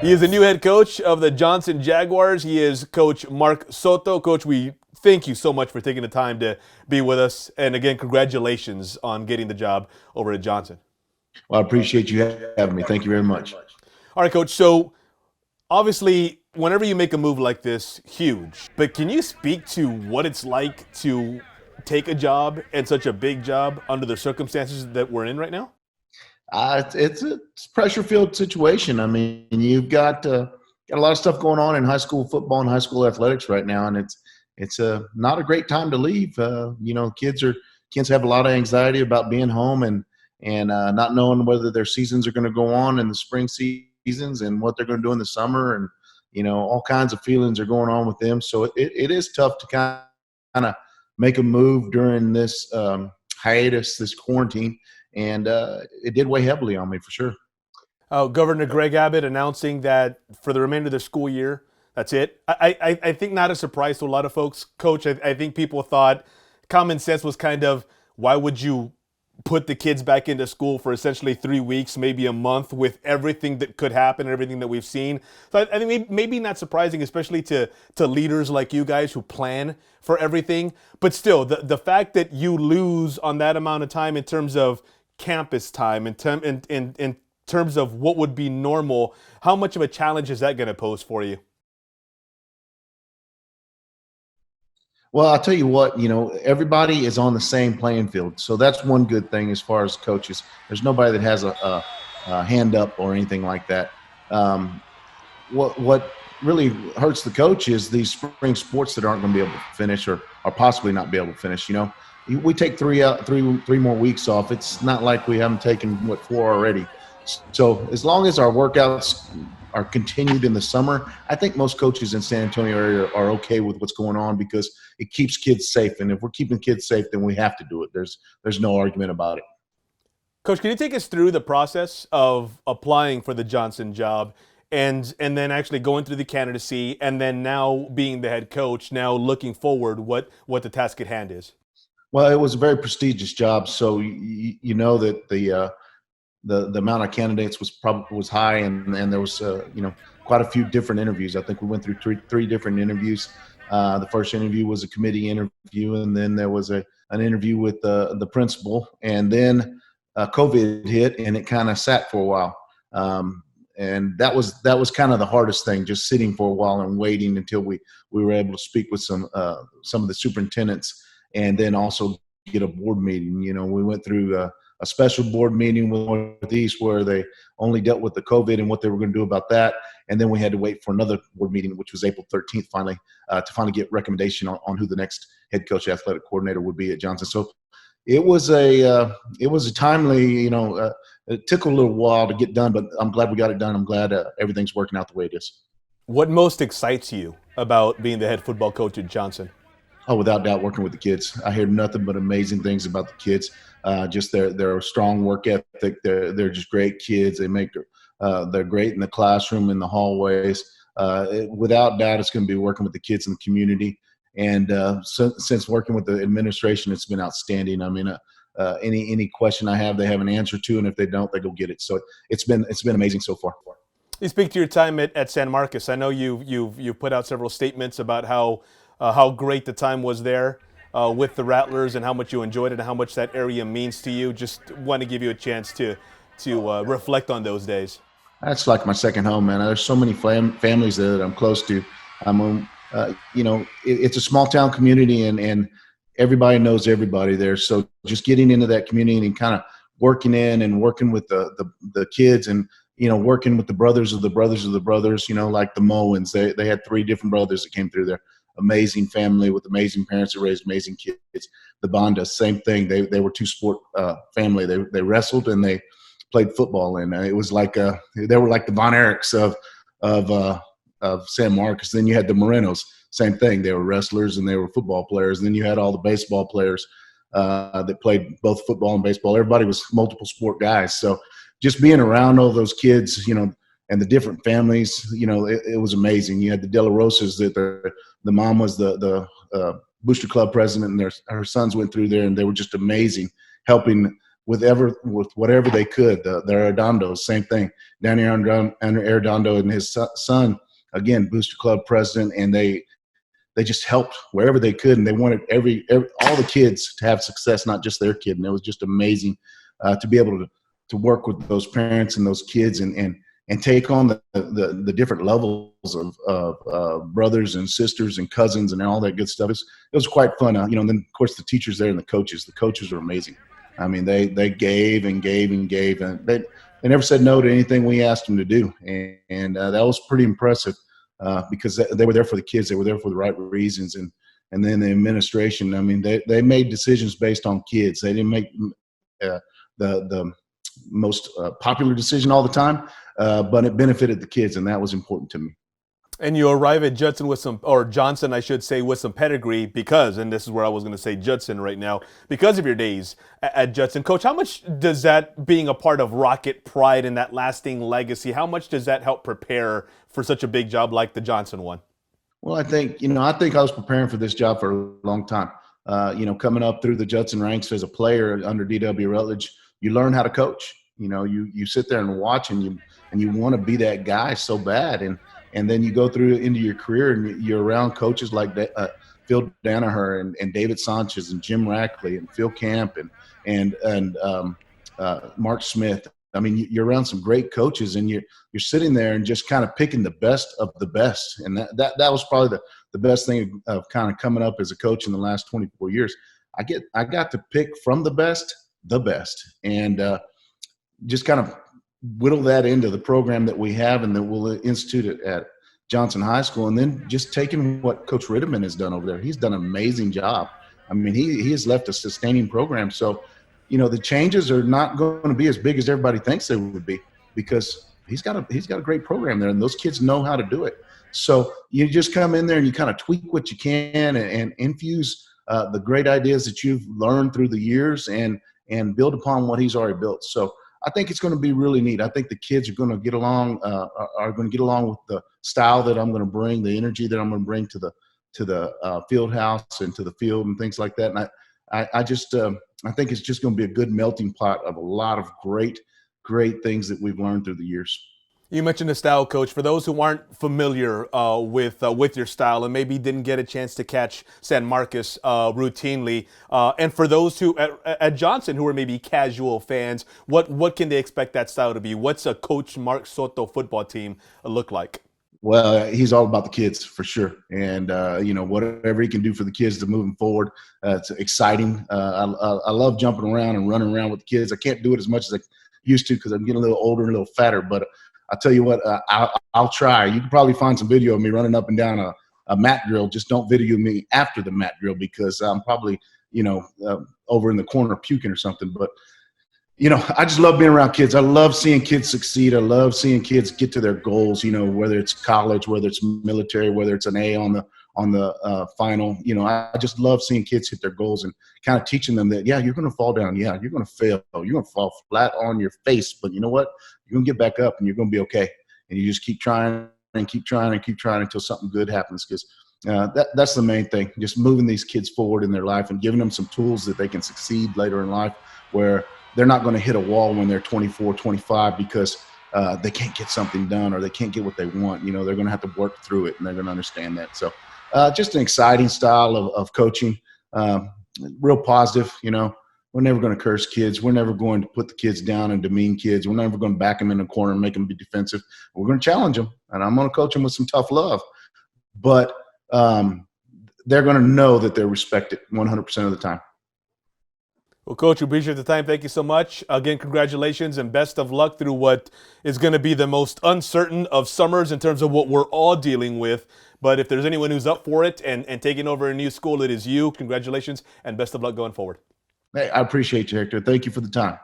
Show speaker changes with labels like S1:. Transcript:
S1: He is the new head coach of the Johnson Jaguars. He is Coach Mark Soto. Coach, we thank you so much for taking the time to be with us. And again, congratulations on getting the job over at Johnson.
S2: Well, I appreciate you having me. Thank you very much.
S1: All right, Coach. So obviously, whenever you make a move like this, huge. But can you speak to what it's like to take a job and such a big job under the circumstances that we're in right now?
S2: It's a pressure-filled situation. I mean, you've got a lot of stuff going on in high school football and high school athletics right now, and it's not a great time to leave. Kids have a lot of anxiety about being home and not knowing whether their seasons are going to go on in the spring seasons and what they're going to do in the summer, and all kinds of feelings are going on with them. So it is tough to kind of make a move during this hiatus, this quarantine. And it did weigh heavily on me for sure.
S1: Governor Greg Abbott announcing that for the remainder of the school year, that's it. I think not a surprise to a lot of folks. Coach, I think people thought common sense was kind of, why would you put the kids back into school for essentially 3 weeks, maybe a month, with everything that could happen and everything that we've seen? So I think maybe not surprising, especially to leaders like you guys who plan for everything. But still, the fact that you lose on that amount of time in terms of campus time, in terms of what would be normal, how much of a challenge is that going to pose for you?
S2: Well, I'll tell you what, everybody is on the same playing field. So that's one good thing as far as coaches. There's nobody that has a hand up or anything like that. Um, what really hurts the coach is these spring sports that aren't going to be able to finish or possibly not be able to finish. We take three more weeks off. It's not like we haven't taken four already. So as long as our workouts are continued in the summer, I think most coaches in San Antonio area are okay with what's going on because it keeps kids safe. And if we're keeping kids safe, then we have to do it. There's no argument about it.
S1: Coach, can you take us through the process of applying for the Johnson job and then actually going through the candidacy and then now being the head coach, now looking forward what the task at hand is?
S2: Well, it was a very prestigious job, so you know that the amount of candidates was high, and there was quite a few different interviews. I think we went through three different interviews. The first interview was a committee interview, and then there was an interview with the principal, and then COVID hit, and it kind of sat for a while. And that was kind of the hardest thing, just sitting for a while and waiting until we were able to speak with some of the superintendents, and then also get a board meeting. We went through a special board meeting with Northeast where they only dealt with the COVID and what they were going to do about that. And then we had to wait for another board meeting, which was April 13th, finally, to finally get recommendation on who the next head coach, athletic coordinator would be at Johnson. So it was a timely, it took a little while to get done, but I'm glad we got it done. I'm glad everything's working out the way it is.
S1: What most excites you about being the head football coach at Johnson?
S2: Oh, without doubt, working with the kids. I hear nothing but amazing things about the kids. Just their strong work ethic. They're just great kids. They're great in the classroom, in the hallways. Without doubt, it's going to be working with the kids in the community. And since working with the administration, it's been outstanding. I mean, any question I have, they have an answer to, and if they don't, they go get it. So it's been amazing so far.
S1: You speak to your time at San Marcos. I know you've put out several statements about how great the time was there with the Rattlers and how much you enjoyed it and how much that area means to you. Just want to give you a chance to reflect on those days.
S2: That's like my second home, man. There's so many families there that I'm close to. It's a small town community, and everybody knows everybody there. So just getting into that community and kind of working in and working with the kids and, working with the brothers of the brothers of the brothers, like the Mowens. They had three different brothers that came through there. Amazing family with amazing parents that raised amazing kids. The Bondas, same thing. They were two-sport family. They wrestled and they played football, and it was like they were like the Von Erichs of San Marcos. Then you had the Morenos, same thing. They were wrestlers and they were football players. And then you had all the baseball players that played both football and baseball. Everybody was multiple sport guys. So just being around all those kids, and the different families, it was amazing. You had the De La Rosas that the mom was the Booster Club president, and her sons went through there, and they were just amazing, helping with whatever they could. The Arredondos, same thing. Danny Arredondo and his son, again, Booster Club president, and they just helped wherever they could, and they wanted all the kids to have success, not just their kid. And it was just amazing to be able to work with those parents and those kids and take on the different levels of brothers and sisters and cousins and all that good stuff. It was quite fun. And then of course the teachers there and the coaches are amazing. I mean, they gave and gave and gave, and they never said no to anything we asked them to do. And that was pretty impressive because they were there for the kids. They were there for the right reasons. And then the administration, I mean, they made decisions based on kids. They didn't make the most popular decision all the time, but it benefited the kids, and that was important to me.
S1: And you arrive at Judson Johnson, I should say, with some pedigree because, and this is where I was going to say Judson right now, because of your days at Judson. Coach, how much does that, being a part of Rocket pride and that lasting legacy, how much does that help prepare for such a big job like the Johnson one?
S2: Well, I think I was preparing for this job for a long time. Coming up through the Judson ranks as a player under D.W. Rutledge, you learn how to coach. You sit there and watch, and you want to be that guy so bad, and then you go through into your career, and you're around coaches like Phil Danaher and David Sanchez and Jim Rackley and Phil Camp and Mark Smith. I mean, you're around some great coaches, and you're sitting there and just kind of picking the best of the best, and that was probably the best thing of kind of coming up as a coach in the last 24 years. I got to pick from the best, and just kind of whittle that into the program that we have and that we'll institute at Johnson High School. And then just taking what Coach Ritterman has done over there. He's done an amazing job. I mean, he has left a sustaining program. So, the changes are not going to be as big as everybody thinks they would be because he's got a great program there, and those kids know how to do it. So you just come in there and you kind of tweak what you can and infuse the great ideas that you've learned through the years and build upon what he's already built. So I think it's going to be really neat. I think the kids are going to get along, with the style that I'm going to bring, the energy that I'm going to bring to the field house and to the field and things like that. And I think it's just going to be a good melting pot of a lot of great things that we've learned through the years.
S1: You mentioned the style, Coach. For those who aren't familiar with your style and maybe didn't get a chance to catch San Marcos routinely, and for those who at Johnson who are maybe casual fans, what can they expect that style to be? What's a Coach Mark Soto football team look like?
S2: Well, he's all about the kids for sure, and whatever he can do for the kids to move them forward, it's exciting. I love jumping around and running around with the kids. I can't do it as much as I used to because I'm getting a little older and a little fatter, but I'll tell you what, I'll try. You can probably find some video of me running up and down a mat drill. Just don't video me after the mat drill because I'm probably, over in the corner puking or something. But, I just love being around kids. I love seeing kids succeed. I love seeing kids get to their goals, whether it's college, whether it's military, whether it's an A on the final. I just love seeing kids hit their goals and kind of teaching them that, yeah, you're going to fall down. Yeah, you're going to fail. You're going to fall flat on your face. But you know what? You're going to get back up and you're going to be okay. And you just keep trying and keep trying and keep trying until something good happens because that's the main thing, just moving these kids forward in their life and giving them some tools that they can succeed later in life where they're not going to hit a wall when they're 24, 25 because they can't get something done or they can't get what they want. They're going to have to work through it and they're going to understand that. So just an exciting style of coaching, real positive. We're never going to curse kids. We're never going to put the kids down and demean kids. We're never going to back them in the corner and make them be defensive. We're going to challenge them, and I'm going to coach them with some tough love. But they're going to know that they're respected 100% of the time.
S1: Well, Coach, we appreciate the time. Thank you so much. Again, congratulations and best of luck through what is going to be the most uncertain of summers in terms of what we're all dealing with. But if there's anyone who's up for it and taking over a new school, it is you. Congratulations and best of luck going forward.
S2: Hey, I appreciate you, Hector. Thank you for the time.